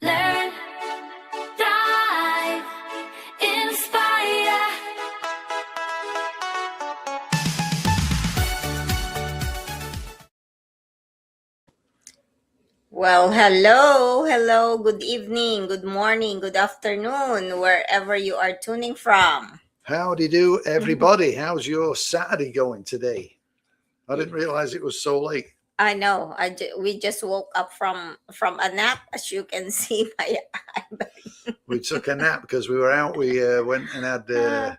Learn, thrive, inspire. Well, hello, good evening, good morning, good afternoon, wherever you are tuning from. Howdy do, everybody. How's your Saturday going today? I didn't realize it was so late. I know. We just woke up from a nap, as you can see my eye. We took a nap because we were out. We went and had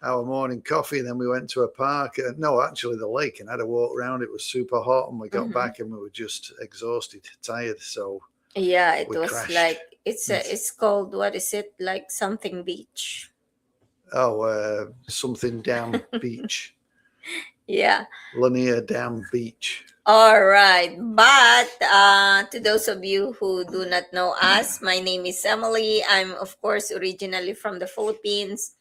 our morning coffee, and then we went to a park. No, actually, the lake, and had a walk around. It was super hot, and we got back, and we were just exhausted, tired. So yeah, it we was crashed. like it's called, what is it, like something beach? Something Dam Beach, Yeah. Lanier Dam Beach. All right. But to those of you who do not know us, my name is Emily. I'm, of course, originally from the Philippines.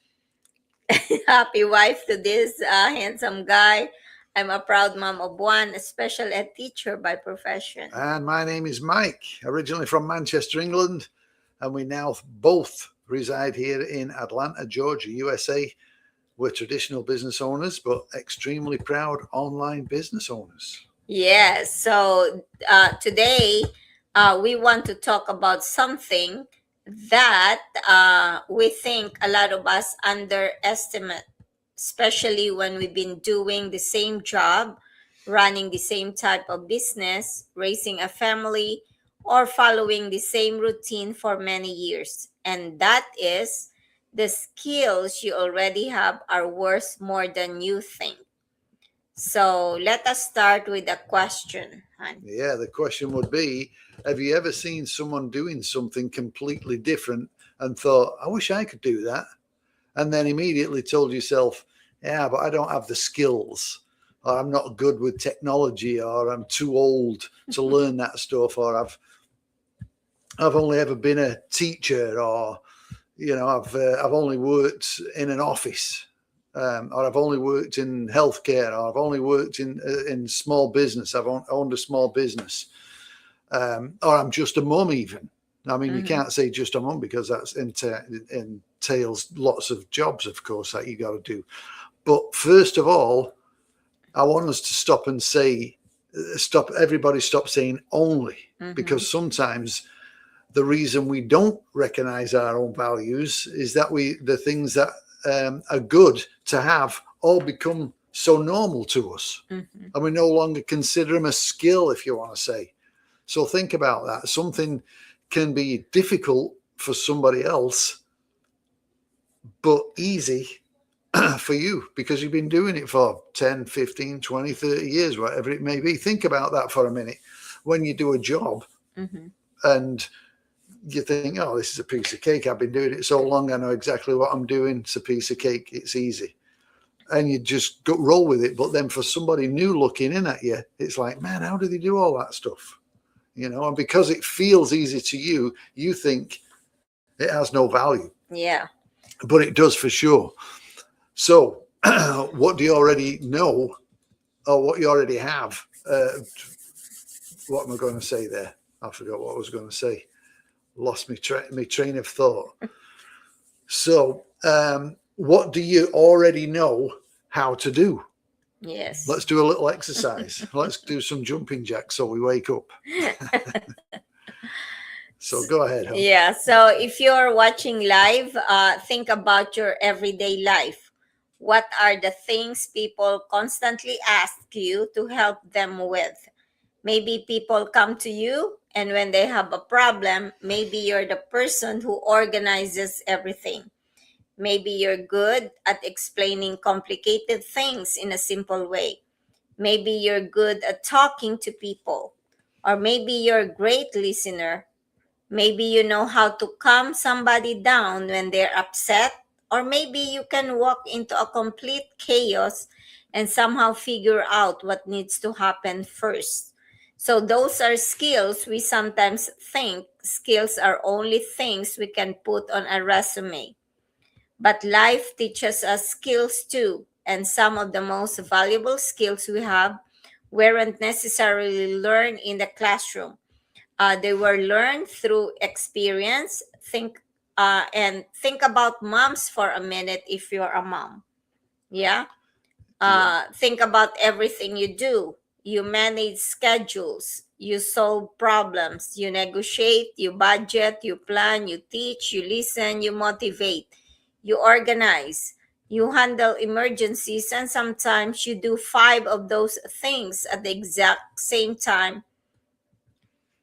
Happy wife to this handsome guy. I'm a proud mom of one, a special ed teacher by profession. And my name is Mike, originally from Manchester, England, and we now both reside here in Atlanta, Georgia, USA. We're traditional business owners, but extremely proud online business owners. Yes. So today we want to talk about something that we think a lot of us underestimate, especially when we've been doing the same job, running the same type of business, raising a family, or following the same routine for many years. And that is the skills you already have are worth more than you think. So let us start with a question, hon. Yeah, the question would be, have you ever seen someone doing something completely different and thought, I wish I could do that? And then immediately told yourself, yeah, but I don't have the skills, or I'm not good with technology, or I'm too old to learn that stuff, or I've only ever been a teacher, or I've only worked in an office, or I've only worked in healthcare, or I've only worked in small business. I've owned a small business, or I'm just a mum. Even I mean, you can't say just a mum because that's entails lots of jobs, of course, that you got to do. But first of all, I want us to stop and say, stop. Everybody, stop saying only, because sometimes the reason we don't recognize our own values is that the things that are good to have all become so normal to us, and we no longer consider them a skill, if you want to say. So think about that. Something can be difficult for somebody else, but easy for you because you've been doing it for 10, 15, 20, 30 years, whatever it may be. Think about that for a minute. When you do a job and you think, oh, this is a piece of cake. I've been doing it so long. I know exactly what I'm doing. It's a piece of cake. It's easy. And you just go roll with it. But then for somebody new looking in at you, it's like, man, how do they do all that stuff? And because it feels easy to you, you think it has no value. Yeah. But it does for sure. So what do you already know, or what you already have? What am I going to say there? I forgot what I was going to say. Lost my train of thought. So what do you already know how to do? Yes. Let's do a little exercise. Let's do some jumping jacks so we wake up. So go ahead, hon. Yeah. So if you're watching live, think about your everyday life. What are the things people constantly ask you to help them with? Maybe people come to you, and when they have a problem, maybe you're the person who organizes everything. Maybe you're good at explaining complicated things in a simple way. Maybe you're good at talking to people. Or maybe you're a great listener. Maybe you know how to calm somebody down when they're upset. Or maybe you can walk into a complete chaos and somehow figure out what needs to happen first. So, those are skills we sometimes think skills are only things we can put on a resume. But life teaches us skills too, and some of the most valuable skills we have weren't necessarily learned in the classroom. They were learned through experience. Think about moms for a minute if you're a mom. Yeah. Think about everything you do. You manage schedules, you solve problems, you negotiate, you budget, you plan, you teach, you listen, you motivate, you organize, you handle emergencies, and sometimes you do five of those things at the exact same time.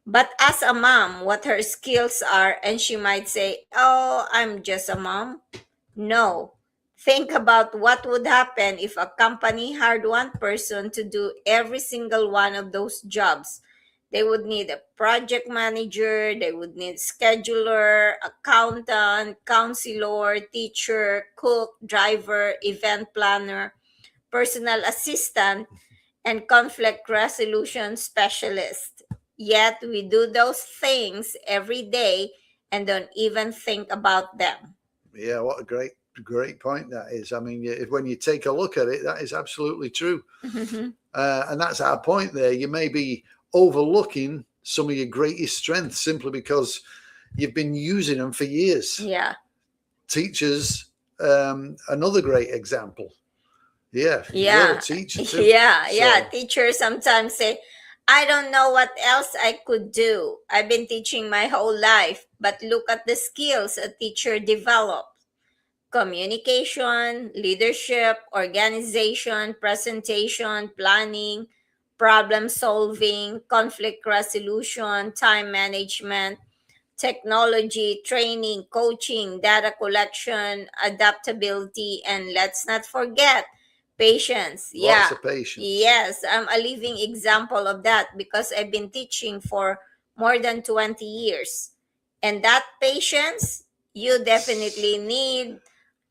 But as a mom, what her skills are, and she might say, "Oh, I'm just a mom." No. Think about what would happen if a company hired one person to do every single one of those jobs. They would need a project manager, they would need scheduler, accountant, counselor, teacher, cook, driver, event planner, personal assistant, and conflict resolution specialist. Yet we do those things every day and don't even think about them. Yeah, what a great point that is. I mean, when you take a look at it, that is absolutely true. And that's our point there. You may be overlooking some of your greatest strengths simply because you've been using them for years. Yeah. Teachers, another great example. Yeah, Yeah. you're a teacher too. Yeah. So- Teachers sometimes say, I don't know what else I could do. I've been teaching my whole life, but look at the skills a teacher develops: communication, leadership, organization, presentation, planning, problem solving, conflict resolution, time management, technology, training, coaching, data collection, adaptability, and let's not forget patience. Lots of patience. Yes, I'm a living example of that because I've been teaching for more than 20 years. And that patience, you definitely need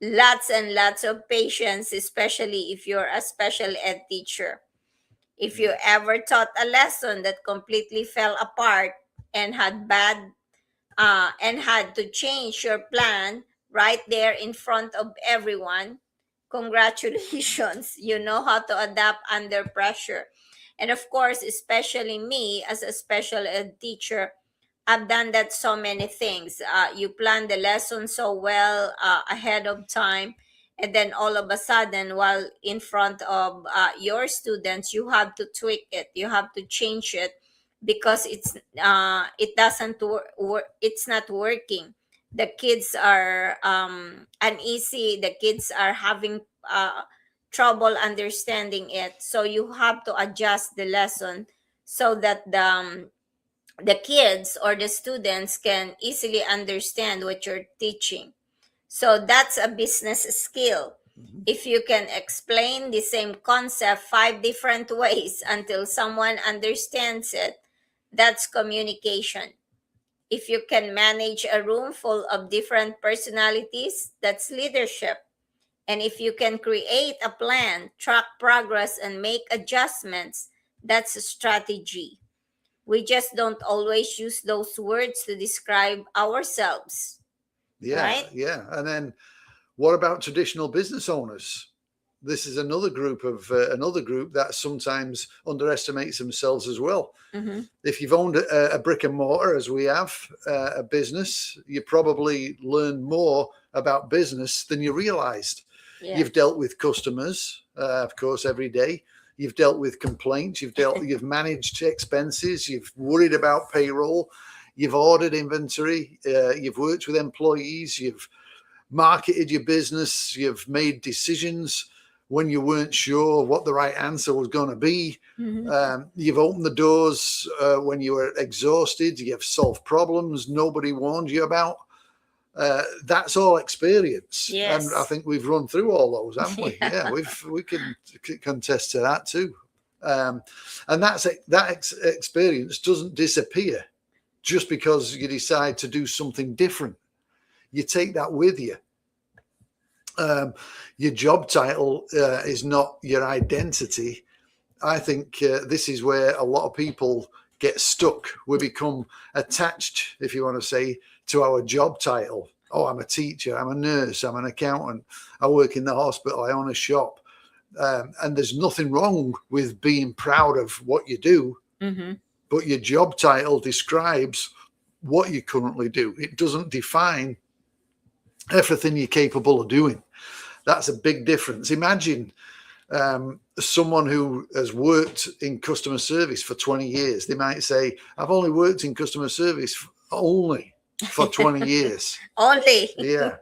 lots and lots of patience, especially if you're a special ed teacher. If you ever taught a lesson that completely fell apart and had to change your plan right there in front of everyone, congratulations. You know how to adapt under pressure. And of course, especially me as a special ed teacher, I've done that so many things. You plan the lesson so well ahead of time, and then all of a sudden, while in front of your students, you have to tweak it. You have to change it because it doesn't work. It's not working. The kids are uneasy. The kids are having trouble understanding it. So you have to adjust the lesson so that the kids or the students can easily understand what you're teaching. So that's a business skill. If you can explain the same concept five different ways until someone understands it, that's communication. If you can manage a room full of different personalities, that's leadership. And if you can create a plan, track progress, and make adjustments, that's a strategy. We just don't always use those words to describe ourselves. Yeah, Right? yeah. And then what about traditional business owners? This is another group that sometimes underestimates themselves as well. Mm-hmm. If you've owned a brick and mortar, as we have, a business, you probably learned more about business than you realized. Yeah. You've dealt with customers, of course, every day. You've dealt with complaints. You've managed expenses. You've worried about payroll. You've ordered inventory. You've worked with employees. You've marketed your business. You've made decisions when you weren't sure what the right answer was going to be. Mm-hmm. You've opened the doors when you were exhausted. You've solved problems nobody warned you about. That's all experience. Yes. And I think we've run through all those, haven't we? Yeah. We can contest to that too. And that experience doesn't disappear just because you decide to do something different. You take that with you. Your job title is not your identity. I think this is where a lot of people get stuck. We become attached, if you want to say, to our job title. Oh, I'm a teacher, I'm a nurse, I'm an accountant, I work in the hospital, I own a shop. And there's nothing wrong with being proud of what you do. Mm-hmm. but your job title describes what you currently do. It doesn't define everything you're capable of doing. That's a big difference. Imagine someone who has worked in customer service for 20 years. They might say, I've only worked in customer service only for 20 years. Only. Yeah.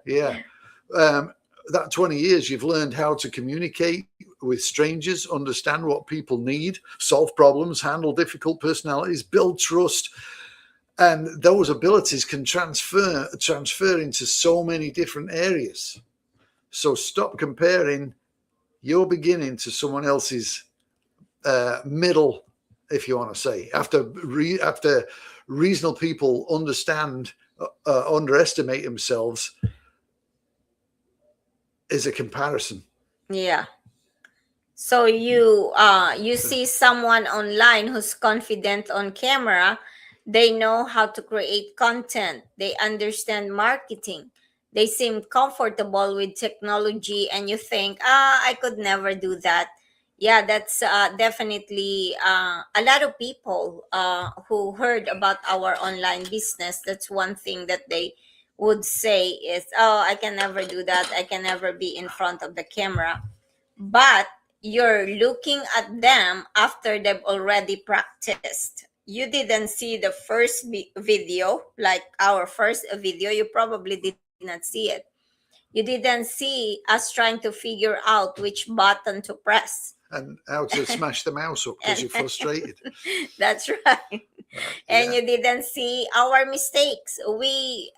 That 20 years, you've learned how to communicate with strangers, understand what people need, solve problems, handle difficult personalities, build trust. And those abilities can transfer into so many different areas. So stop comparing your beginning to someone else's middle, if you want to say. After reasonable people underestimate themselves, is a comparison. Yeah. So you see someone online who's confident on camera. They know how to create content. They understand marketing. They seem comfortable with technology, and you think, I could never do that. Yeah, that's definitely a lot of people who heard about our online business. That's one thing that they would say is, I can never do that. I can never be in front of the camera. But you're looking at them after they've already practiced. You didn't see the first video, like our first video. You probably did not see it. You didn't see us trying to figure out which button to press. And how to smash the mouse up because you're frustrated. That's right. And you didn't see our mistakes. We've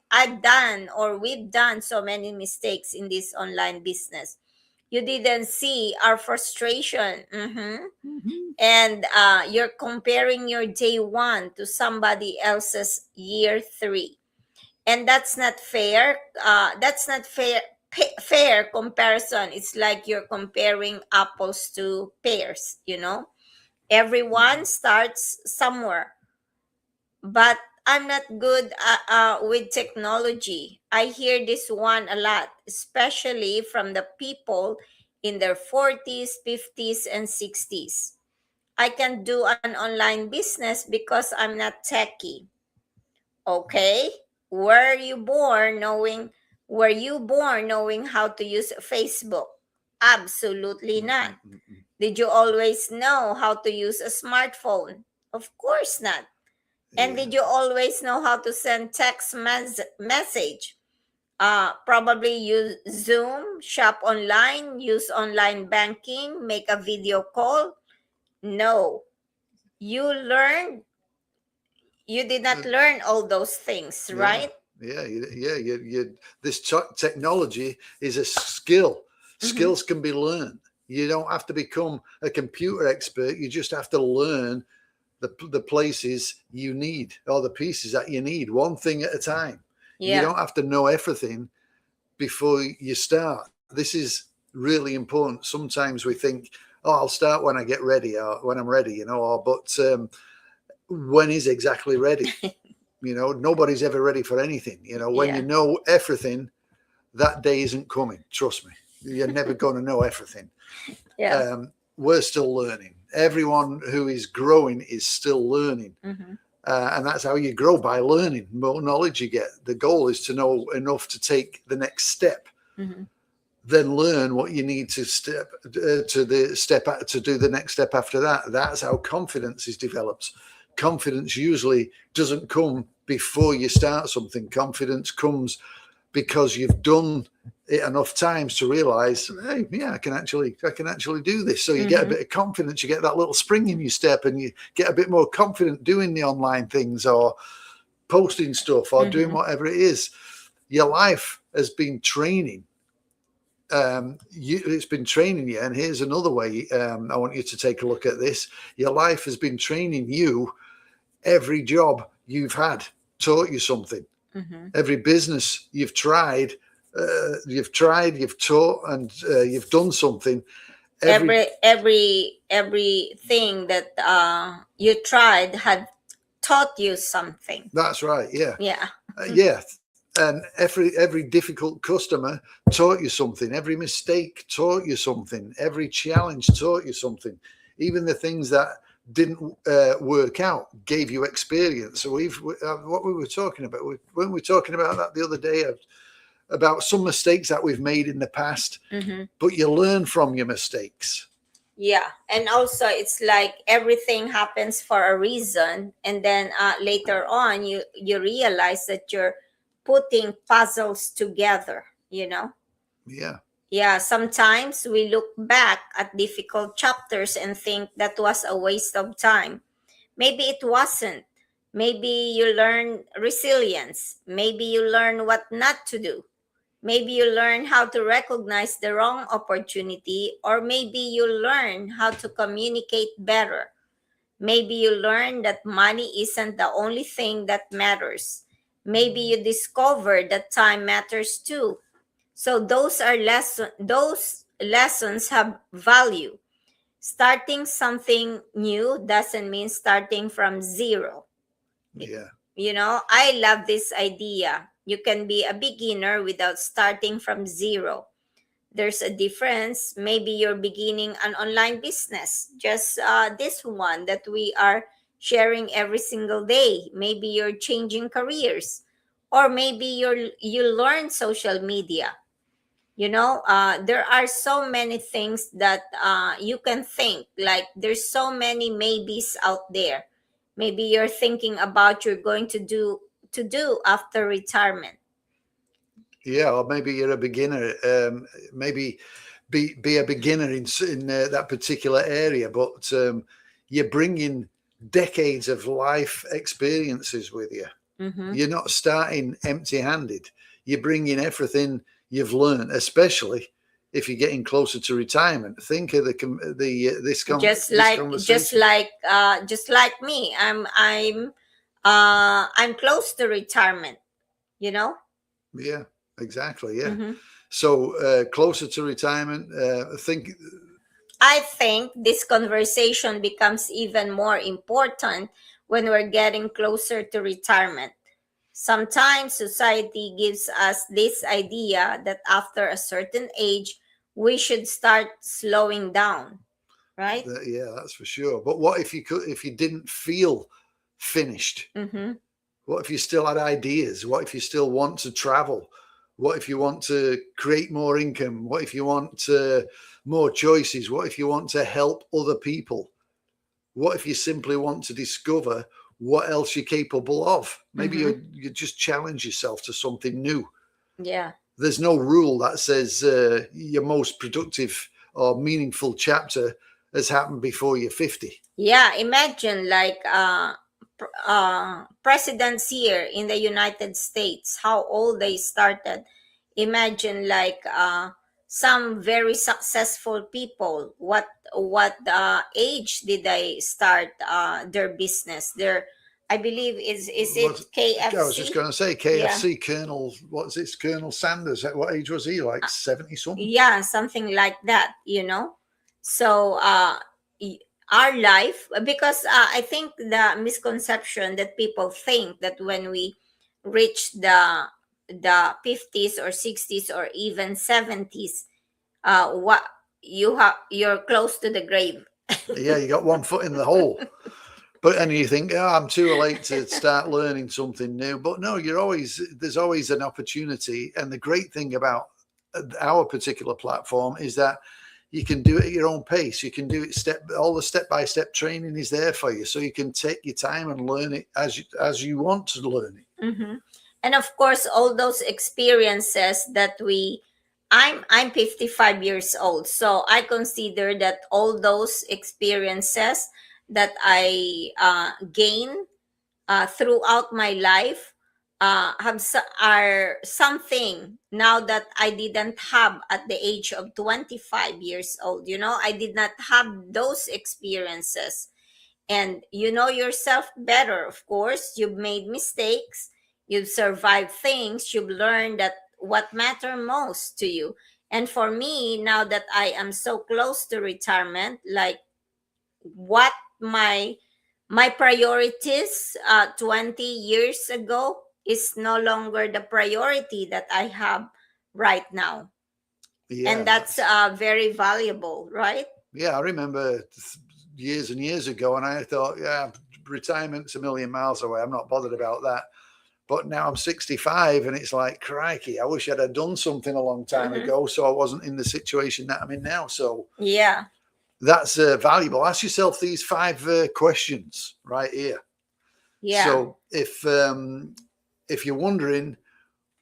done so many mistakes in this online business. You didn't see our frustration. And you're comparing your day 1 to somebody else's year 3. And that's not fair. That's not fair comparison. It's like you're comparing apples to pears, Everyone starts somewhere. But I'm not good with technology. I hear this one a lot, especially from the people in their 40s, 50s, and 60s. I can do an online business because I'm not techie. Okay? Were you born knowing how to use Facebook? Absolutely not. Did you always know how to use a smartphone? Of course not. And did you always know how to send text message? Probably use Zoom, shop online, use online banking, make a video call. No. You did not learn all those things, right? This technology is a skill. Skills can be learned. You don't have to become a computer expert. You just have to learn the places you need, or the pieces that you need, one thing at a time. You don't have to know everything before you start. This is really important. Sometimes we think, I'll start when I get ready, or when I'm ready, but when is exactly ready? Nobody's ever ready for anything. When you know everything, that day isn't coming. Trust me, you're never going to know everything. We're still learning. Everyone who is growing is still learning. And that's how you grow, by learning. The more knowledge you get, the goal is to know enough to take the next step. Then learn what you need to do the next step after that. That's how confidence is developed. Confidence usually doesn't come before you start something. Confidence comes because you've done it enough times to realize, hey, I can actually do this. So you get a bit of confidence, you get that little spring in your step, and you get a bit more confident doing the online things, or posting stuff, or doing whatever it is. Your life has been training. It's been training you. And here's another way I want you to take a look at this. Your life has been training you. Every job you've had taught you something. Every business you've tried, you've taught, and you've done something. Everything that you tried had taught you something. That's right. And every difficult customer taught you something. Every mistake taught you something. Every challenge taught you something. Even the things that didn't work out gave you experience. So what we were talking about, weren't we talking about that the other day, about some mistakes that we've made in the past, but you learn from your mistakes. Yeah, and also it's like everything happens for a reason, and then later on you realize that you're putting puzzles together, you know. Yeah. Yeah, sometimes we look back at difficult chapters and think that was a waste of time. Maybe it wasn't. Maybe you learn resilience. Maybe you learn what not to do. Maybe you learn how to recognize the wrong opportunity, or maybe you learn how to communicate better. Maybe you learn that money isn't the only thing that matters. Maybe you discover that time matters too. So those lessons have value. Starting something new doesn't mean starting from zero. Yeah. You know, I love this idea. You can be a beginner without starting from zero. There's a difference. Maybe you're beginning an online business, just this one that we are sharing every single day. Maybe you're changing careers, or maybe you learn social media. You know, there are so many things that you can think, like there's so many maybes out there. Maybe you're thinking about you're going to do after retirement. Yeah, or maybe you're a beginner. Maybe be a beginner in that particular area, but you're bringing decades of life experiences with you. Mm-hmm. You're not starting empty-handed. You're bringing everything you've learned, especially if you're getting closer to retirement. Think of this conversation. Just like me, I'm close to retirement, you know. Yeah, exactly. Yeah. Mm-hmm. So closer to retirement. I think this conversation becomes even more important when we're getting closer to retirement. Sometimes society gives us this idea that after a certain age, we should start slowing down, right? Yeah, that's for sure. But what if you didn't feel finished? Mm-hmm. What if you still had ideas? What if you still want to travel? What if you want to create more income? What if you want more choices? What if you want to help other people? What if you simply want to discover what else you're capable of? Maybe you just challenge yourself to something new. Yeah. There's no rule that says your most productive or meaningful chapter has happened before you're 50. Yeah, imagine like presidents here in the United States, how old they started. Imagine like some very successful people. What age did they start their business? I believe is it KFC? I was just going to say KFC. Colonel, what's it? Colonel Sanders. At what age was he? Like 70 something? Yeah, something like that. You know, so our life, because I think the misconception that people think that when we reach the 50s or 60s or even 70s, what you're close to the grave. Yeah, you got one foot in the hole. But and you think, oh, I'm too late to start learning something new. But no, there's always an opportunity. And the great thing about our particular platform is that you can do it at your own pace. You can do it all the step-by-step training is there for you. So you can take your time and learn it as you want to learn it. Mm-hmm. And of course, all those experiences that I'm 55 years old. So I consider that all those experiences that I gain throughout my life are something now that I didn't have at the age of 25 years old. You know, I did not have those experiences. And you know yourself better, of course. You've made mistakes, you've survived things, you've learned that what matter most to you. And for me, now that I am so close to retirement, like what my priorities 20 years ago is no longer the priority that I have right now. Yeah, And that's very valuable, right? yeah, I remember years and years ago, and I thought, yeah, retirement's a million miles away. I'm not bothered about that. But now I'm 65, and it's like, crikey, I wish I'd have done something a long time ago, so I wasn't in the situation that I'm in now. So Yeah. that's valuable. Ask yourself these 5 questions right here. Yeah. So if you're wondering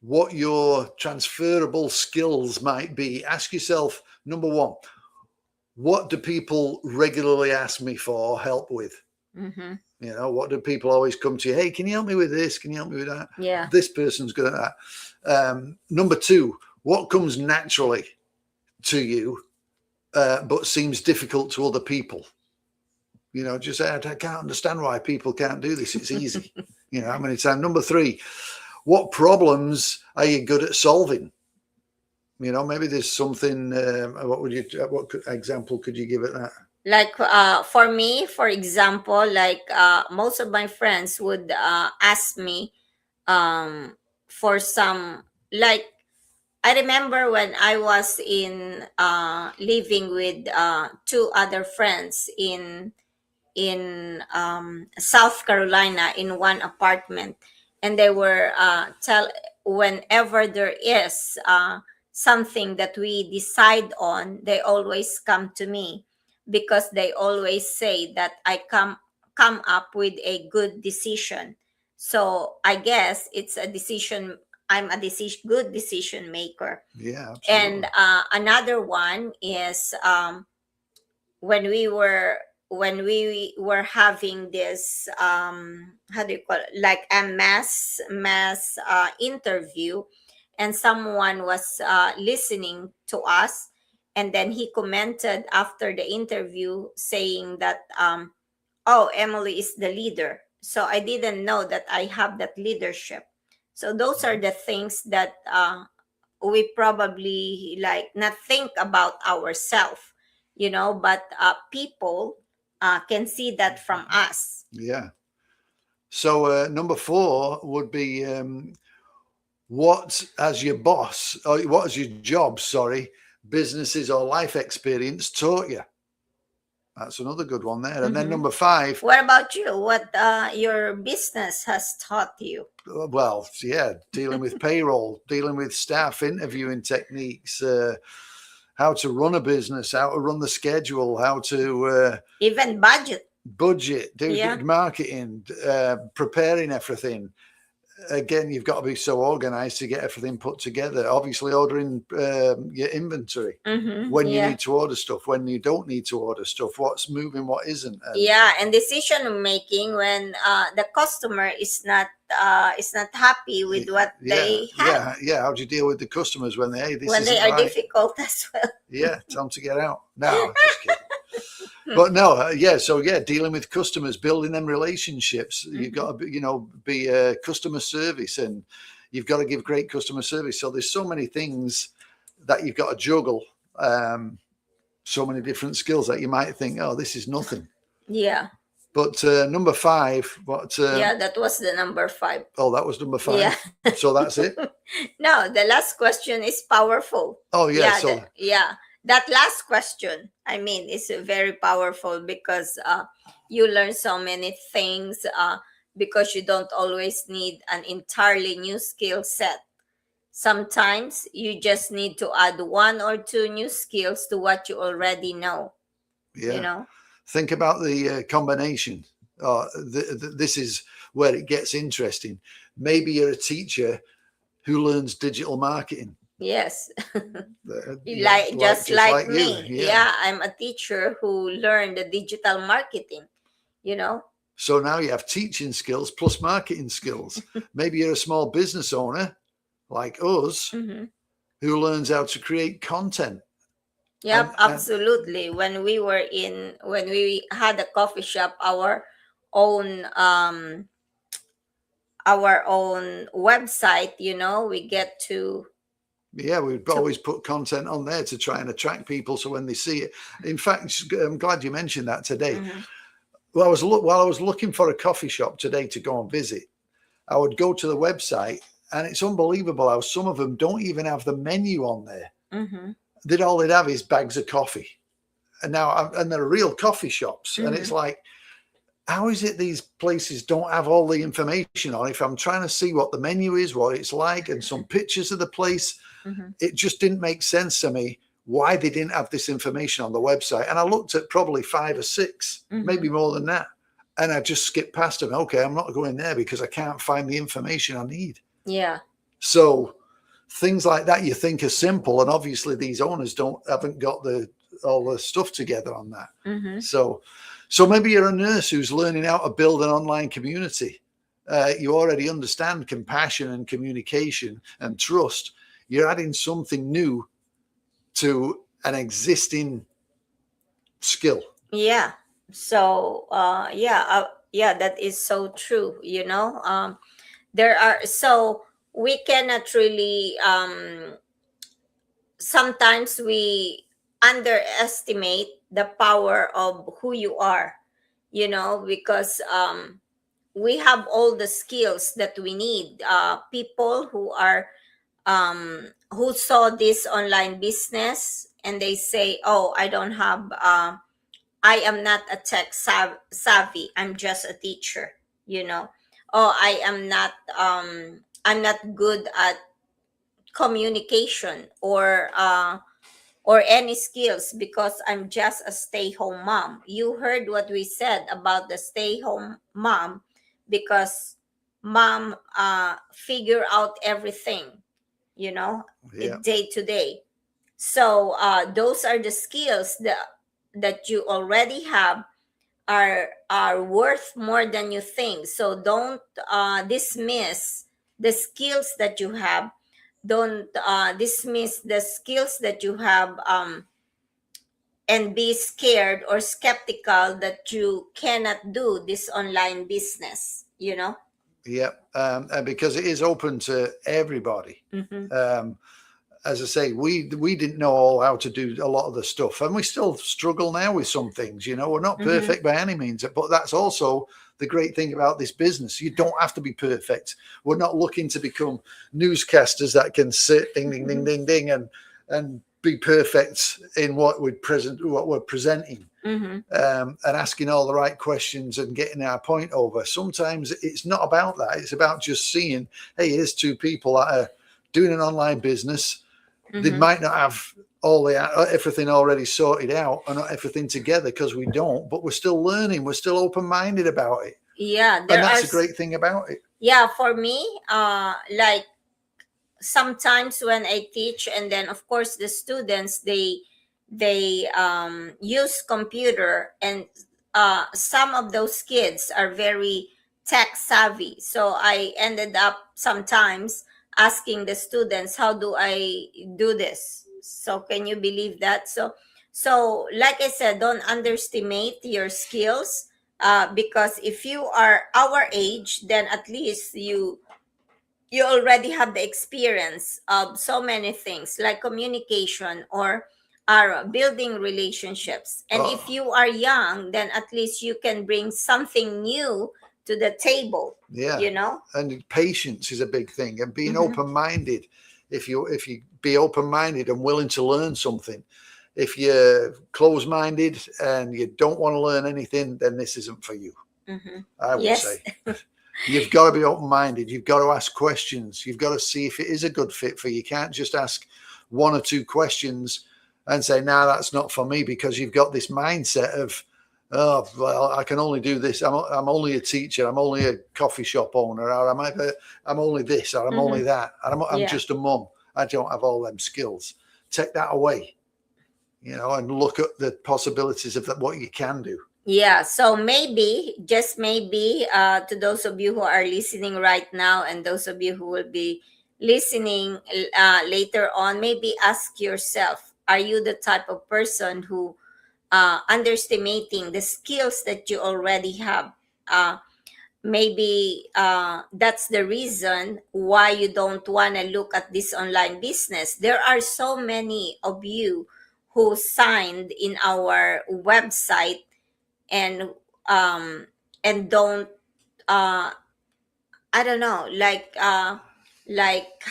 what your transferable skills might be, ask yourself, number 1, what do people regularly ask me for help with? Mm-hmm. You know, what do people always come to you? Hey, can you help me with this? Can you help me with that? Yeah. This person's good at that. Number 2, what comes naturally to you, but seems difficult to other people? You know, just say, I can't understand why people can't do this. It's easy. You know, how many times? Number 3, what problems are you good at solving? You know, maybe there's something. What example could you give at that? Like for me, for example, like most of my friends would ask me for some, like, I remember when I was in living with 2 other friends in South Carolina in one apartment, and they were whenever there is something that we decide on, they always come to me, because they always say that I come up with a good decision. So I guess it's a decision. I'm a good decision maker. Yeah, absolutely. And another one is when we were having this how do you call it, like a mass interview, and someone was listening to us, and then he commented after the interview saying that oh, Emily is the leader. So I didn't know that I have that leadership. So those are the things that we probably like not think about ourselves, you know, but people can see that from us. Yeah. So number 4 would be what as your boss, or what has your job, businesses or life experience taught you? That's another good one there. And then number 5. What about you? What your business has taught you? Well, yeah, dealing with payroll, dealing with staff, interviewing techniques, how to run a business, how to run the schedule, how to Even budget, do marketing, preparing everything. Again, you've got to be so organized to get everything put together. Obviously, ordering your inventory, when you need to order stuff, when you don't need to order stuff, what's moving, what isn't. And decision making when the customer is not happy with what they have. How do you deal with the customers when they are difficult as well? Yeah, tell them to get out. No, just kidding. But no, dealing with customers, building them relationships. You've got to be customer service, and you've got to give great customer service. So there's so many things that you've got to juggle. So many different skills that you might think, oh, this is nothing. Yeah. But number 5, what? That was the number 5. Oh, that was number 5. Yeah. So that's it. No, the last question is powerful. Oh yeah. That last question, I mean, is very powerful, because you learn so many things because you don't always need an entirely new skill set. Sometimes you just need to add 1 or 2 new skills to what you already know. Yeah. You know? Think about the combination. This is where it gets interesting. Maybe you're a teacher who learns digital marketing. Yes. Just like me. You. Yeah, I'm a teacher who learned the digital marketing, you know. So now you have teaching skills plus marketing skills. Maybe you're a small business owner like us who learns how to create content. Yep, absolutely. When we had a coffee shop, our own website, you know, we get to. Yeah, we'd always put content on there to try and attract people. So when they see it, in fact, I'm glad you mentioned that today. Well, while I was looking for a coffee shop today to go and visit, I would go to the website, and it's unbelievable how some of them don't even have the menu on there. All they'd have is bags of coffee. and there are real coffee shops, and it's like, how is it these places don't have all the information on? If I'm trying to see what the menu is, what it's like, and some pictures of the place, it just didn't make sense to me why they didn't have this information on the website. And I looked at probably 5 or 6, maybe more than that, and I just skipped past them. Okay, I'm not going there because I can't find the information I need. Yeah. So things like that you think are simple, and obviously these owners haven't got all the stuff together on that. So maybe you're a nurse who's learning how to build an online community. You already understand compassion and communication and trust. You're adding something new to an existing skill. Yeah. So yeah, that is so true. There are, so we cannot really, sometimes we underestimate the power of who you are, because we have all the skills that we need. People who saw this online business and they say, oh, I don't have, I am not a tech savvy, I'm just a teacher. Oh, I am not, I'm not good at communication or any skills because I'm just a stay-home mom. You heard what we said about the stay-home mom, because mom figure out everything, day to day. So those are the skills that you already have, are worth more than you think. So don't dismiss the skills that you have. Don't dismiss the skills that you have, and be scared or skeptical that you cannot do this online business. Yeah, and because it is open to everybody. As I say, we didn't know all how to do a lot of the stuff, and we still struggle now with some things. We're not perfect by any means, but that's also the great thing about this business. You don't have to be perfect. We're not looking to become newscasters that can sit ding ding ding ding ding and be perfect in what we're presenting, and asking all the right questions and getting our point over. Sometimes it's not about that. It's about just seeing, hey, here's 2 people that are doing an online business. They might not have everything already sorted out or not everything together, because we don't, but we're still learning. We're still open-minded about it. Yeah, and that's a great thing about it. Yeah, for me, like sometimes when I teach, and then of course the students, they use computer, and some of those kids are very tech savvy. So I ended up sometimes asking the students, how do I do this? So can you believe that? So like I said, don't underestimate your skills, because if you are our age, then at least you already have the experience of so many things like communication or building relationships. And if you are young, then at least you can bring something new to the table. And patience is a big thing, and being open-minded. If you be open-minded and willing to learn something. If you're closed-minded and you don't want to learn anything, then this isn't for you. I would say you've got to be open-minded. You've got to ask questions. You've got to see if it is a good fit for you. You can't just ask 1 or 2 questions and say, "No, that's not for me," because you've got this mindset of, "Oh, well, I can only do this. I'm only a teacher. I'm only a coffee shop owner, or I'm only this, or I'm only that. I'm just a mum. I don't have all them skills." Take that away, and look at the possibilities of what you can do. Yeah, so maybe, just maybe, to those of you who are listening right now, and those of you who will be listening later on, maybe ask yourself, are you the type of person who underestimating the skills that you already have? Maybe that's the reason why you don't want to look at this online business. There are so many of you who signed in our website and don't I don't know, like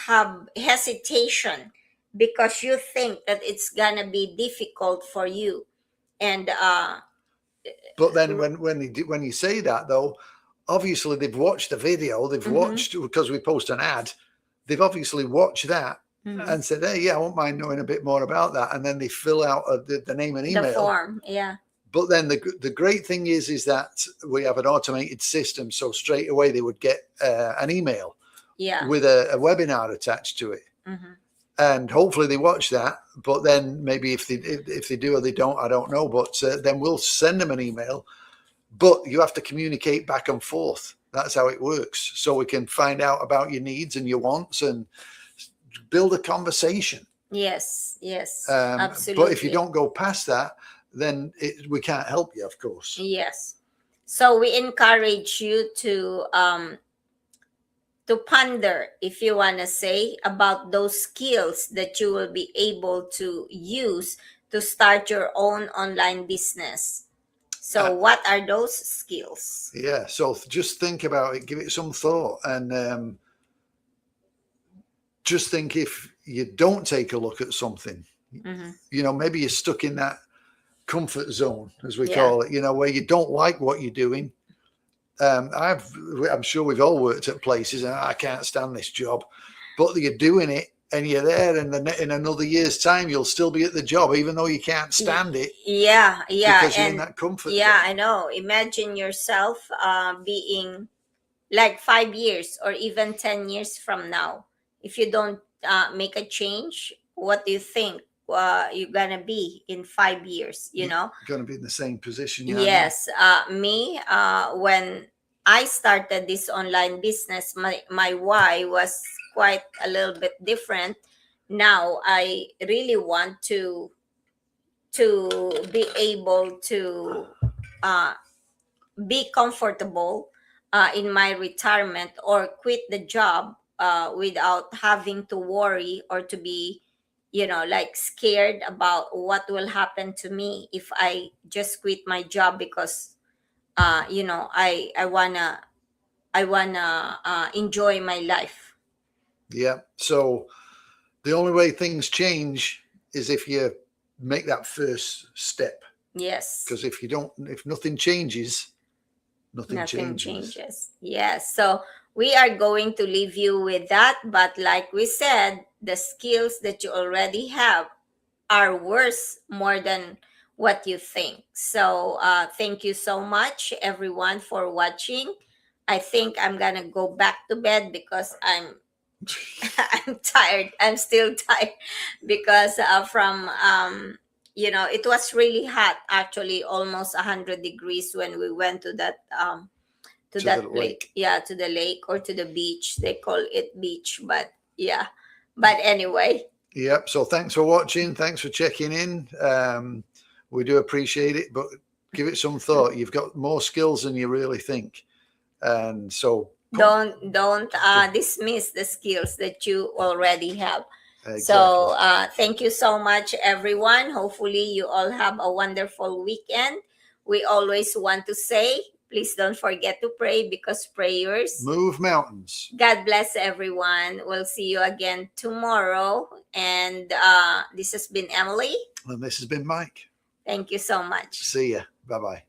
have hesitation because you think that it's gonna be difficult for you. And But then when you say that though, obviously they've watched the video, they've watched, because we post an ad, they've obviously watched that and said, hey, yeah, I won't mind knowing a bit more about that. And then they fill out the name and email. the form, yeah. But then the great thing is that we have an automated system. So straight away they would get an email Yeah. with a webinar attached to it. And hopefully they watch that. But then maybe if they do or they don't, I don't know. But then we'll send them an email. But you have to communicate back and forth. That's how it works. So we can find out about your needs and your wants and build a conversation. Yes, absolutely. But if you don't go past that, then we can't help you, of course. Yes. So we encourage you to ponder, if you want to say, about those skills that you will be able to use to start your own online business. So what are those skills? Yeah. So just think about it, give it some thought, and just think if you don't take a look at something, maybe you're stuck in that comfort zone, as we call it, where you don't like what you're doing. I'm sure we've all worked at places and I can't stand this job, but you're doing it and you're there, and in another year's time you'll still be at the job even though you can't stand it. Yeah because you're in that comfort zone. I know. Imagine yourself being like 5 years or even 10 years from now. If you don't make a change, what do you think you're gonna be in 5 years? You're gonna be in the same position. Yes. Me, when I started this online business, my why was quite a little bit different. Now I really want to be able to be comfortable in my retirement, or quit the job without having to worry or to be like scared about what will happen to me if I just quit my job, because I wanna enjoy my life. Yeah. So the only way things change is if you make that first step. Yes. Because if nothing changes, nothing changes. Yes. So we are going to leave you with that. But like we said, the skills that you already have are worth more than what you think. So thank you so much, everyone, for watching. I think I'm going to go back to bed because I'm tired. I'm still tired because from it was really hot, actually almost 100 degrees when we went to that to that lake. Yeah, to the lake or to the beach. They call it beach, but yeah. But anyway. Yep. So thanks for watching. Thanks for checking in. We do appreciate it, but give it some thought. You've got more skills than you really think. And so don't dismiss the skills that you already have. Exactly. So thank you so much, everyone. Hopefully you all have a wonderful weekend. We always want to say, please don't forget to pray, because prayers move mountains. God bless everyone. We'll see you again tomorrow. And this has been Emily. And this has been Mike. Thank you so much. See ya. Bye-bye.